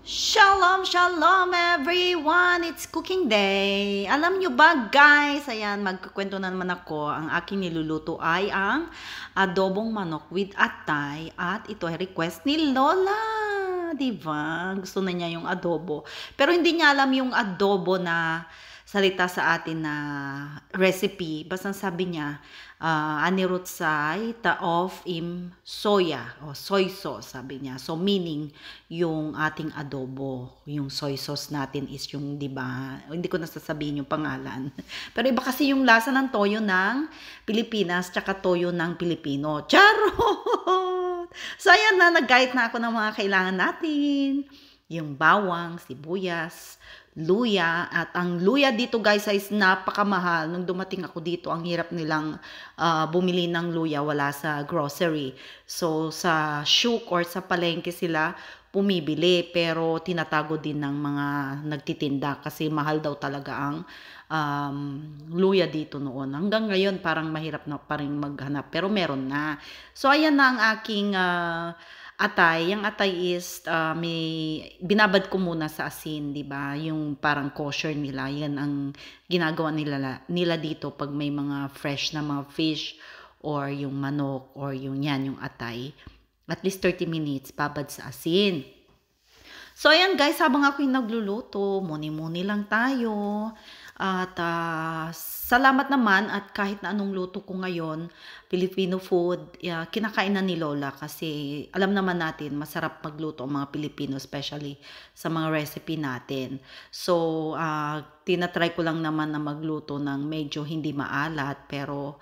Shalom, shalom everyone! It's cooking day. Alam nyo ba guys, ayan, magkukwento na naman ako. Ang aking niluluto ay ang adobong manok with atay. At ito ay request ni Lola. Diba? Gusto na niya yung adobo. Pero hindi niya alam yung adobo na salita sa atin na recipe. Basta sabi niya, anirutsay ta of im soya o soy sauce, sabi niya. So meaning yung ating adobo, yung soy sauce natin is yung, di ba? Hindi ko nasasabihin yung pangalan. Pero iba kasi yung lasa ng toyo ng Pilipinas tsaka toyo ng Pilipino. Charot! So ayan na, nag-guide na ako ng mga kailangan natin. Yung bawang, sibuyas, luya. At ang luya dito guys ay napakamahal. Nung dumating ako dito, ang hirap nilang bumili ng luya, wala sa grocery. So sa Shuk or sa palengke sila pumibili, pero tinatago din ng mga nagtitinda kasi mahal daw talaga ang luya dito noon. Hanggang ngayon parang mahirap na pa rin maghanap, pero meron na. So ayan na ang aking atay. Yung atay is may binabad ko muna sa asin, 'di ba? Yung parang kosher nila. Yan ang ginagawa nila dito pag may mga fresh na mga fish or yung manok or yung atay. At least 30 minutes babad sa asin. So ayan guys, habang ako yung nagluluto, muni-muni lang tayo. At salamat naman at kahit na anong luto ko ngayon, Filipino food, kinakain na ni Lola kasi alam naman natin masarap magluto ang mga Pilipino, especially sa mga recipe natin. So, tinatry ko lang naman na magluto ng medyo hindi maalat, pero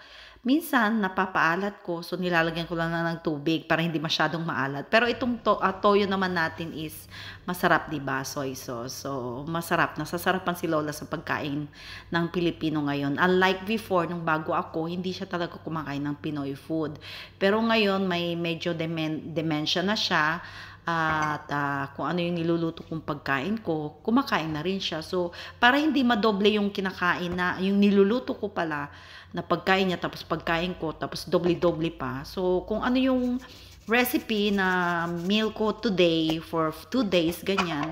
minsan napapaalat ko, so nilalagyan ko lang ng tubig para hindi masyadong maalat. Pero itong toyo naman natin is masarap, diba? Soy sauce. So masarap, nasasarapan si Lola sa pagkain ng Pilipino ngayon. Unlike before, nung bago ako, hindi siya talaga kumakain ng Pinoy food. Pero ngayon may medyo dementia na siya. At kung ano yung niluluto kong pagkain ko, kumakain na rin siya. So, para hindi madoble yung kinakain na, yung niluluto ko pala, na pagkain niya, tapos pagkain ko, tapos doble-doble pa. So, kung ano yung recipe na meal ko today, for 2 days, ganyan,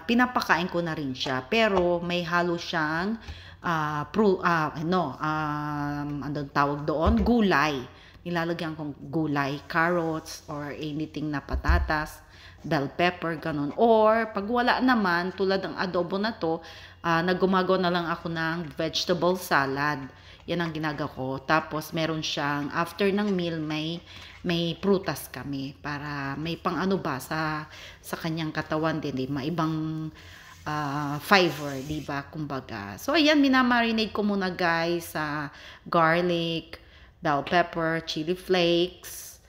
pinapakain ko na rin siya. Pero, may halo siyang, anong tawag doon? Gulay. Nilalagyan kong gulay, carrots, or anything na patatas, bell pepper, ganun. Or, pag wala naman, tulad ng adobo na to, nagumagawa na lang ako ng vegetable salad. Yan ang ginagawa ko. Tapos, meron siyang, after ng meal, may prutas kami. Para may pang ano ba, sa kanyang katawan din, maibang fiber, diba? Kumbaga. So, ayan, minamarinate ko muna guys sa garlic, bell pepper, chili flakes,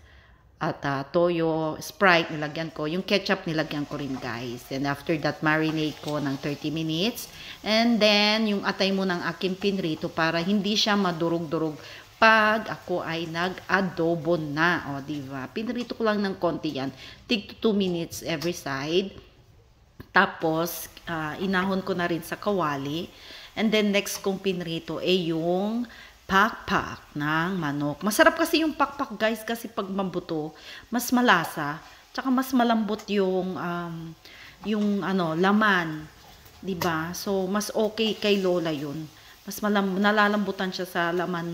at toyo, Sprite, nilagyan ko. Yung ketchup, nilagyan ko rin, guys. And after that, marinate ko ng 30 minutes. And then, yung atay mo ng aking pinrito para hindi siya madurog-durog pag ako ay nag-adobo na. O, diba? Pinrito ko lang ng konti yan. Tig 2 minutes every side. Tapos, inahon ko na rin sa kawali. And then, next kong pinrito ay yung pakpak ng manok. Masarap kasi yung pakpak guys kasi pag mabuto, mas malasa, tsaka mas malambot yung laman, 'di ba? So mas okay kay Lola 'yun. Mas nalalambutan siya sa laman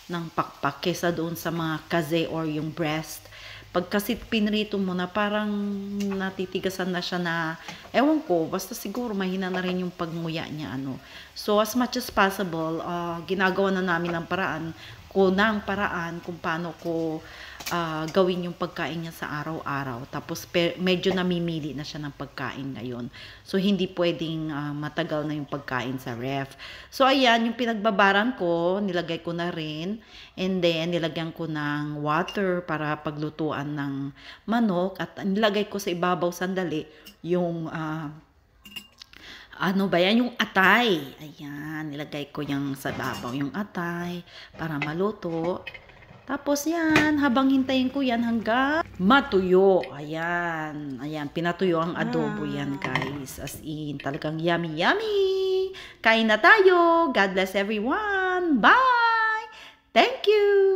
ng pakpak kaysa doon sa mga kaze or yung breast. Pag kasi pinrito mo na parang natitigasan na siya na, ewan ko, basta siguro mahina na rin yung pagmuya niya. So as much as possible, ginagawa na namin ng paraan kung paano ko gawin yung pagkain niya sa araw-araw. Tapos medyo namimili na siya ng pagkain ngayon. So hindi pwedeng matagal na yung pagkain sa ref. So ayan, yung pinagbabaran ko, nilagay ko na rin. And then nilagyan ko ng water para paglutuan ng manok. At nilagay ko sa ibabaw sandali yung yung atay. Ayan, nilagay ko yung sa babaw yung atay para maluto. Tapos yan, habang hintayin ko yan hanggang matuyo. Ayan, pinatuyo ang adobo yan guys. As in, talagang yummy, yummy. Kain na tayo. God bless everyone. Bye! Thank you!